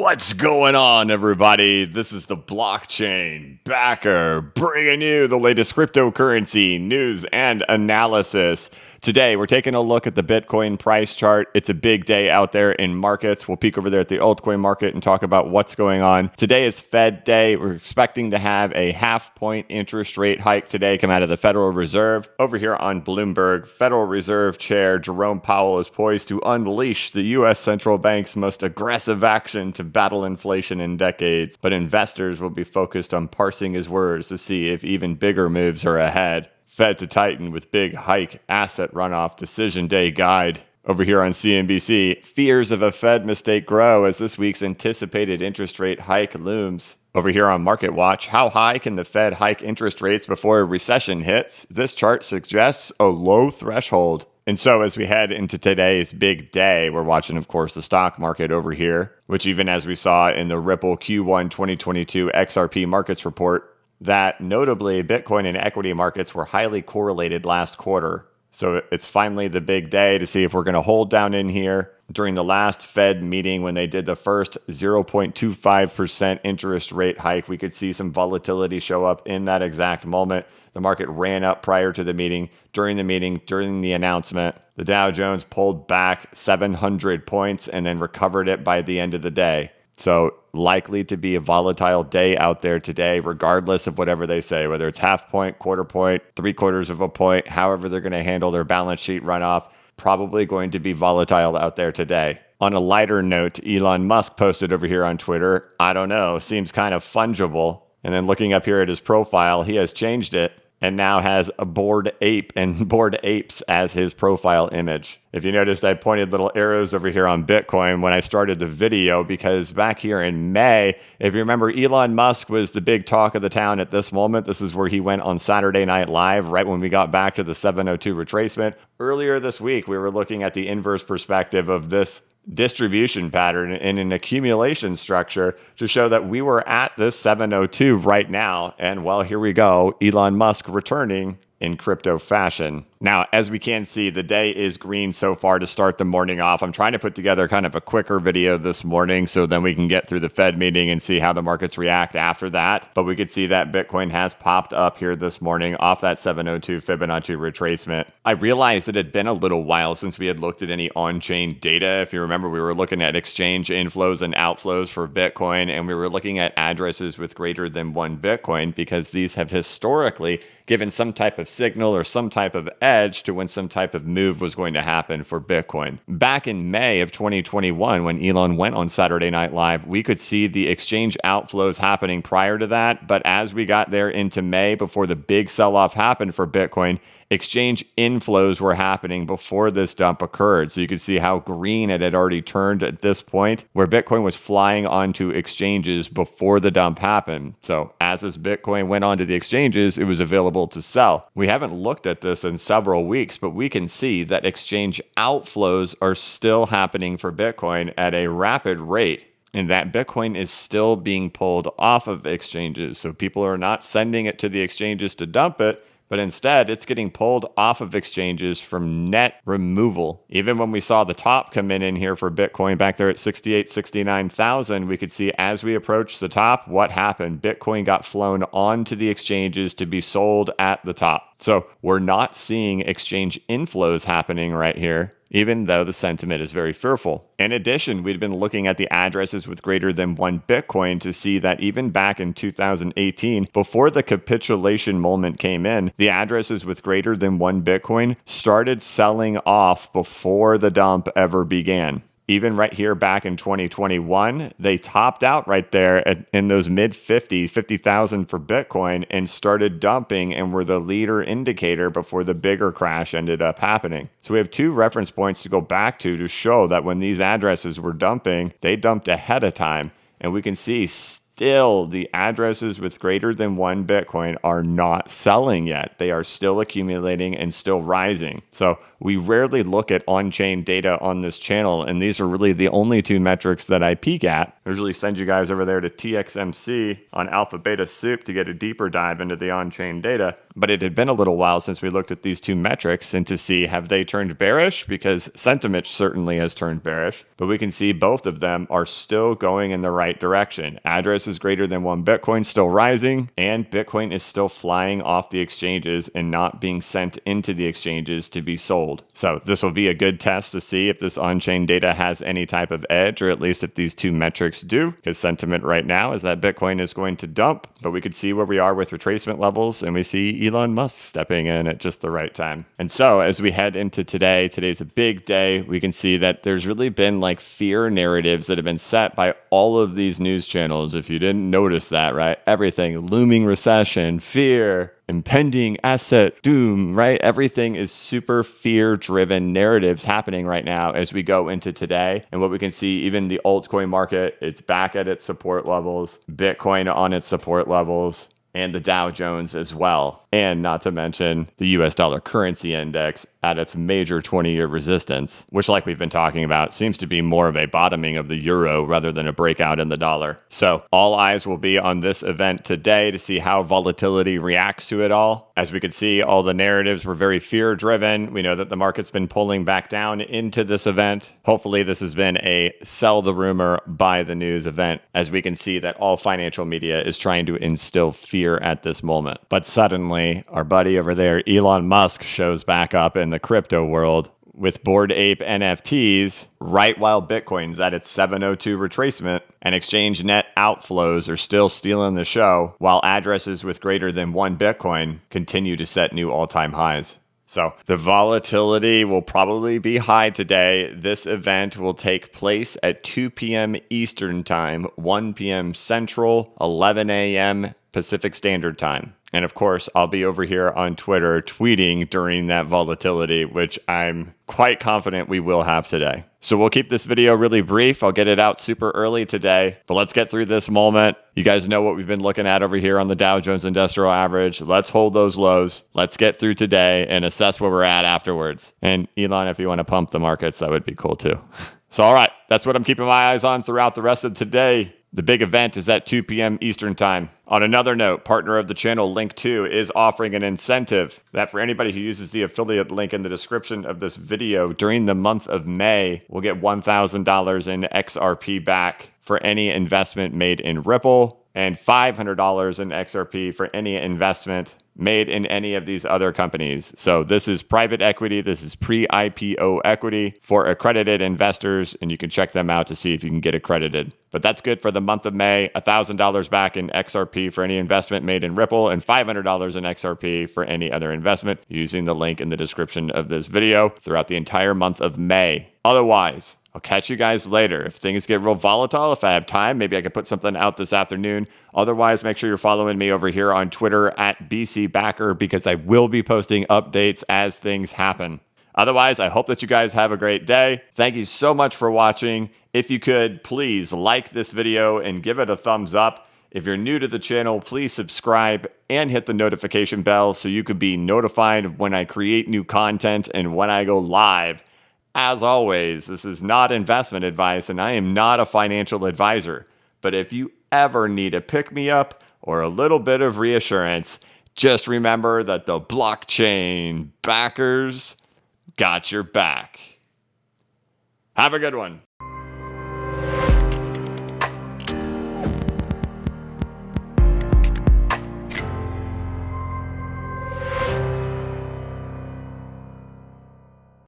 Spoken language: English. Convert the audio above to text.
What's going on, everybody? This is the blockchain backer, bringing you the latest cryptocurrency news and analysis. Today, we're taking a look at the Bitcoin price chart. It's a big day out there in markets. We'll peek over there at the altcoin market and talk about what's going on. Today is Fed Day. We're expecting to have a half-point interest rate hike today come out of the Federal Reserve. Over here on Bloomberg, Federal Reserve Chair Jerome Powell is poised to unleash the U.S. central bank's most aggressive action to battle inflation in decades. But investors will be focused on parsing his words to see if even bigger moves are ahead. Fed to tighten with big hike, asset runoff, decision day guide. Over here on CNBC, fears of a Fed mistake grow as this week's anticipated interest rate hike looms. Over here on Market Watch, how high can the Fed hike interest rates before a recession hits? This chart suggests a low threshold. And so as we head into today's big day, we're watching, of course, the stock market over here, which even as we saw in the Ripple Q1 2022 XRP markets report, that notably Bitcoin and equity markets were highly correlated last quarter. So it's finally the big day to see if we're going to hold down in here. During the last Fed meeting, when they did the first 0.25% interest rate hike, we could see some volatility show up in that exact moment. The market ran up prior to the meeting, during the announcement. The Dow Jones pulled back 700 points and then recovered it by the end of the day. So likely to be a volatile day out there today, regardless of whatever they say, whether it's half point, quarter point, 3/4 of a point, however they're going to handle their balance sheet runoff, probably going to be volatile out there today. On a lighter note, Elon Musk posted over here on Twitter, I don't know, seems kind of fungible. And then looking up here at his profile, he has changed it and now has a bored ape and bored apes as his profile image. If you noticed, I pointed little arrows over here on Bitcoin when I started the video because back here in May, if you remember, Elon Musk was the big talk of the town at this moment. This is where he went on Saturday Night Live right when we got back to the 702 retracement. Earlier this week, we were looking at the inverse perspective of this distribution pattern in an accumulation structure to show that we were at this 702 right now. And well, here we go. Elon Musk returning in crypto fashion. Now, as we can see, the day is green so far to start the morning off. I'm trying to put together kind of a quicker video this morning so then we can get through the Fed meeting and see how the markets react after that. But we could see that Bitcoin has popped up here this morning off that 702 Fibonacci retracement. I realized it had been a little while since we had looked at any on-chain data. If you remember, we were looking at exchange inflows and outflows for Bitcoin, and we were looking at addresses with greater than 1 Bitcoin because these have historically given some type of signal or some type of edge to when some type of move was going to happen for Bitcoin. Back in May of 2021, when Elon went on Saturday Night Live, we could see the exchange outflows happening prior to that. But as we got there into May, before the big sell-off happened for Bitcoin, exchange inflows were happening before this dump occurred. So you could see how green it had already turned at this point, where Bitcoin was flying onto exchanges before the dump happened. So as this Bitcoin went onto the exchanges, it was available to sell. We haven't looked at this in several weeks, but we can see that exchange outflows are still happening for Bitcoin at a rapid rate, and that Bitcoin is still being pulled off of exchanges. So people are not sending it to the exchanges to dump it, but instead it's getting pulled off of exchanges from net removal. Even when we saw the top come in here for Bitcoin back there at 68, 69,000, we could see as we approached the top, what happened? Bitcoin got flown onto the exchanges to be sold at the top. So we're not seeing exchange inflows happening right here, even though the sentiment is very fearful. In addition, we'd been looking at the addresses with greater than 1 Bitcoin to see that even back in 2018, before the capitulation moment came in, the addresses with greater than 1 Bitcoin started selling off before the dump ever began. Even right here back in 2021, they topped out right there in those mid 50,000 for Bitcoin and started dumping and were the leader indicator before the bigger crash ended up happening. So we have 2 reference points to go back to show that when these addresses were dumping, they dumped ahead of time. And we can see still, the addresses with greater than 1 Bitcoin are not selling yet. They are still accumulating and still rising. So we rarely look at on-chain data on this channel, and these are really the only two metrics that I peek at. I usually send you guys over there to TXMC on Alpha Beta Soup to get a deeper dive into the on-chain data. But it had been a little while since we looked at these two metrics and to see, have they turned bearish? Because sentiment certainly has turned bearish, but we can see both of them are still going in the right direction. Addresses greater than 1 Bitcoin still rising, and Bitcoin is still flying off the exchanges and not being sent into the exchanges to be sold. So this will be a good test to see if this on-chain data has any type of edge, or at least if these two metrics do, because sentiment right now is that Bitcoin is going to dump, but we could see where we are with retracement levels, and we see Elon Musk stepping in at just the right time. And so as we head into today, today's a big day. We can see that there's really been like fear narratives that have been set by all of these news channels. If you didn't notice that, right? Everything, looming recession, fear, impending asset doom, right? Everything is super fear-driven narratives happening right now as we go into today. And what we can see, even the altcoin market, it's back at its support levels, Bitcoin on its support levels, and the Dow Jones as well. And not to mention the US dollar currency index at its major 20-year resistance, which, like we've been talking about, seems to be more of a bottoming of the euro rather than a breakout in the dollar. So all eyes will be on this event today to see how volatility reacts to it all. As we could see, all the narratives were very fear-driven. We know that the market's been pulling back down into this event. Hopefully this has been a sell the rumor, buy the news event, as we can see that all financial media is trying to instill fear at this moment. But suddenly, our buddy over there, Elon Musk, shows back up in the crypto world with Bored Ape NFTs right while Bitcoin's at its 702 retracement, and exchange net outflows are still stealing the show, while addresses with greater than 1 Bitcoin continue to set new all-time highs. So the volatility will probably be high today. This event will take place at 2 p.m. Eastern Time, 1 p.m. Central, 11 a.m. Pacific Standard Time. And of course, I'll be over here on Twitter tweeting during that volatility, which I'm quite confident we will have today. So we'll keep this video really brief. I'll get it out super early today, but let's get through this moment. You guys know what we've been looking at over here on the Dow Jones Industrial Average. Let's hold those lows. Let's get through today and assess where we're at afterwards. And Elon, if you want to pump the markets, that would be cool too. So all right, that's what I'm keeping my eyes on throughout the rest of today. The big event is at 2 p.m. Eastern Time. On another note, partner of the channel, Link2, is offering an incentive that for anybody who uses the affiliate link in the description of this video during the month of May, will get $1,000 in XRP back for any investment made in Ripple, and $500 in XRP for any investment made in any of these other companies. So this is private equity. This is pre-IPO equity for accredited investors, and you can check them out to see if you can get accredited. But that's good for the month of May. $1,000 back in XRP for any investment made in Ripple, and $500 in XRP for any other investment using the link in the description of this video throughout the entire month of May. Otherwise, I'll catch you guys later. If things get real volatile, if I have time, maybe I could put something out this afternoon. Otherwise, make sure you're following me over here on Twitter at bcbacker, because I will be posting updates as things happen. Otherwise, I hope that you guys have a great day. Thank you so much for watching. If you could, please like this video and give it a thumbs up. If you're new to the channel, please subscribe and hit the notification bell so you can be notified when I create new content and when I go live. As always, this is not investment advice, and I am not a financial advisor. But if you ever need a pick-me-up or a little bit of reassurance, just remember that the blockchain backers got your back. Have a good one.